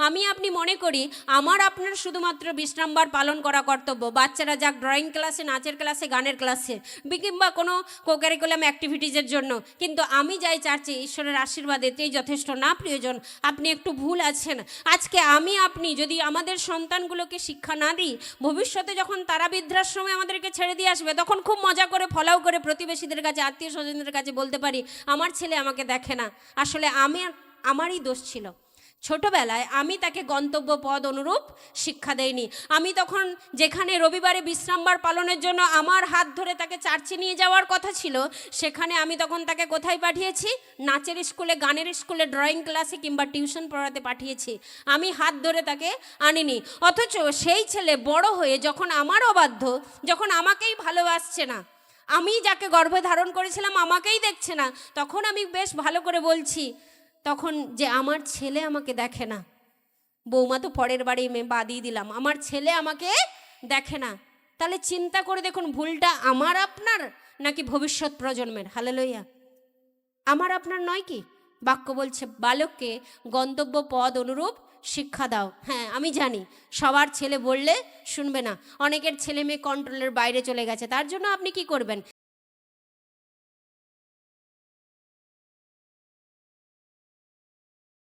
আমি আপনি মনে করি আমার আপনার শুধুমাত্র বিশ্রামবার পালন করা কর্তব্য, বাচ্চারা যাক ড্রয়িং ক্লাসে, নাচের ক্লাসে, গানের ক্লাসে, কিংবা কোনো কোকারিকুলাম অ্যাক্টিভিটিজের জন্য, কিন্তু আমি যাই চার্চে ঈশ্বরের আশীর্বাদ এতেই যথেষ্ট না প্রিয়জন। আপনি একটু ভুল আছেন। আজকে আমি আপনি যদি আমাদের সন্তানগুলোকে শিক্ষা না দিই, ভবিষ্যতে যখন তারা বৃদ্ধাশ্রমে আমাদেরকে ছেড়ে দিয়ে আসবে, তখন খুব মজা করে ফলাও করে প্রতিবেশীদের কাছে, আত্মীয় স্বজনদের কাছে বলতে পারি আমার ছেলে আমাকে দেখে না। আসলে আমারই দোষ ছিল। ছোটবেলায় আমি তাকে গন্তব্য পদ অনুরূপ শিক্ষা দেইনি। আমি তখন যেখানে রবিবারে বিশ্রামবার পালনের জন্য আমার হাত ধরে তাকে চার্চে নিয়ে যাওয়ার কথা ছিল, সেখানে আমি তখন তাকে কোথায় পাঠিয়েছি? নাচের স্কুলে, গানের স্কুলে, ড্রয়িং ক্লাসে কিংবা টিউশন পড়াতে পাঠিয়েছি। আমি হাত ধরে তাকে আনিনি। অথচ সেই ছেলে বড় হয়ে যখন আমার অবাধ্য, যখন আমাকেই ভালোবাসছে না, আমি যাকে গর্ভে ধারণ করেছিলাম আমাকেই দেখছে না, তখন আমি বেশ ভালো করে বলছি তখন যে আমার ছেলে আমাকে দেখে না। বৌমা তো পরের বাড়ি মেয়ে বাদিয়ে দিলাম, আমার ছেলে আমাকে দেখে না। তাহলে চিন্তা করে দেখুন, ভুলটা আমার আপনার নাকি ভবিষ্যৎ প্রজন্মের? হালেলুয়া। আমার আপনার নয় কি? বাক্য বলছে বালককে গন্তব্য পদ অনুরূপ শিক্ষা দাও। হ্যাঁ, আমি জানি সবার ছেলে বললে শুনবে না, অনেকের ছেলে মেয়ে কন্ট্রোলের বাইরে চলে গেছে, তার জন্য আপনি কি করবেন?